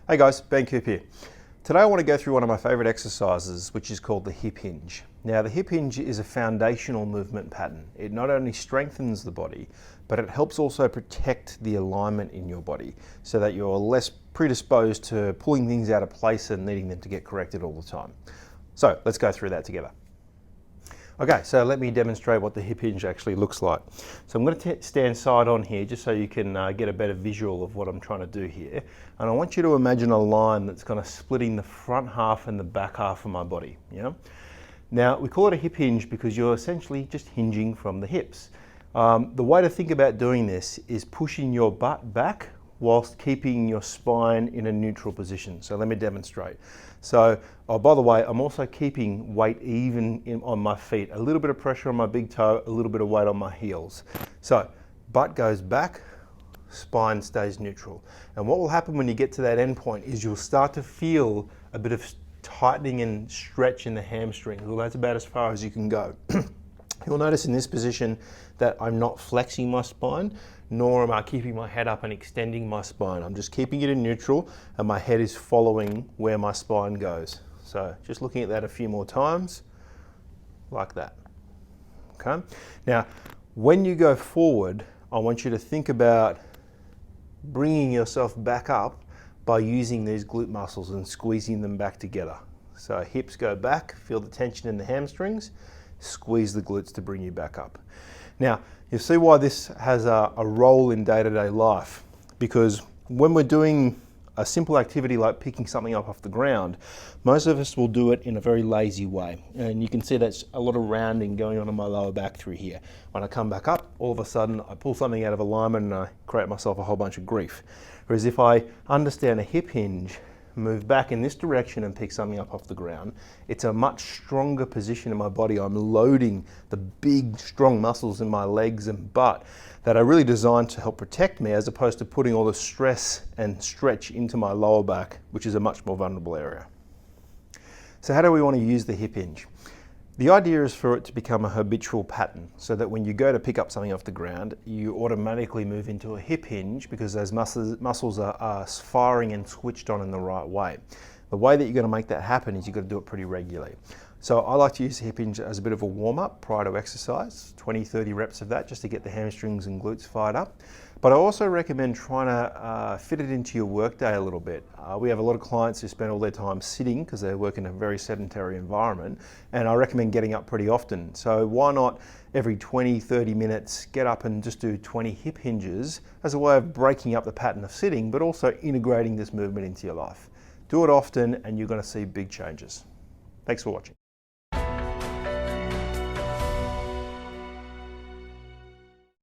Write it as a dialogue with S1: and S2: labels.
S1: Hey guys, Ben Coop here. Today I want to go through one of my favorite exercises, which is called the hip hinge. Now the hip hinge is a foundational movement pattern. It not only strengthens the body, but it helps also protect the alignment in your body so that you're less predisposed to pulling things out of place and needing them to get corrected all the time. So let's go through that together. Okay, so let me demonstrate what the hip hinge actually looks like. So I'm going to stand side on here just so you can get a better visual of what I'm trying to do here. And I want you to imagine a line that's kind of splitting the front half and the back half of my body. Yeah? Now, we call it a hip hinge because you're essentially just hinging from the hips. The way to think about doing this is pushing your butt back whilst keeping your spine in a neutral position. So let me demonstrate. So, oh, by the way, I'm also keeping weight even on my feet. A little bit of pressure on my big toe, a little bit of weight on my heels. So, butt goes back, spine stays neutral. And what will happen when you get to that end point is you'll start to feel a bit of tightening and stretch in the hamstrings. Well, that's about as far as you can go. You'll notice in this position that I'm not flexing my spine, nor am I keeping my head up and extending my spine. I'm just keeping it in neutral and my head is following where my spine goes. So just looking at that a few more times, like that. Okay. Now, when you go forward, I want you to think about bringing yourself back up by using these glute muscles and squeezing them back together. So hips go back, feel the tension in the hamstrings, squeeze the glutes to bring you back up. Now, you'll see why this has a role in day-to-day life, because when we're doing a simple activity like picking something up off the ground, most of us will do it in a very lazy way. And you can see that's a lot of rounding going on in my lower back through here. When I come back up, all of a sudden I pull something out of alignment and I create myself a whole bunch of grief. Whereas if I understand a hip hinge, move back in this direction and pick something up off the ground, it's a much stronger position in my body. I'm loading the big, strong muscles in my legs and butt that are really designed to help protect me, as opposed to putting all the stress and stretch into my lower back, which is a much more vulnerable area. So how do we want to use the hip hinge? The idea is for it to become a habitual pattern, so that when you go to pick up something off the ground, you automatically move into a hip hinge because those muscles are firing and switched on in the right way. The way that you're going to make that happen is you've got to do it pretty regularly. So I like to use the hip hinge as a bit of a warm-up prior to exercise, 20-30 reps of that just to get the hamstrings and glutes fired up. But I also recommend trying to fit it into your workday a little bit. We have a lot of clients who spend all their time sitting because they work in a very sedentary environment, and I recommend getting up pretty often. So why not every 20-30 minutes get up and just do 20 hip hinges as a way of breaking up the pattern of sitting, but also integrating this movement into your life. Do it often and you're going to see big changes. Thanks for watching.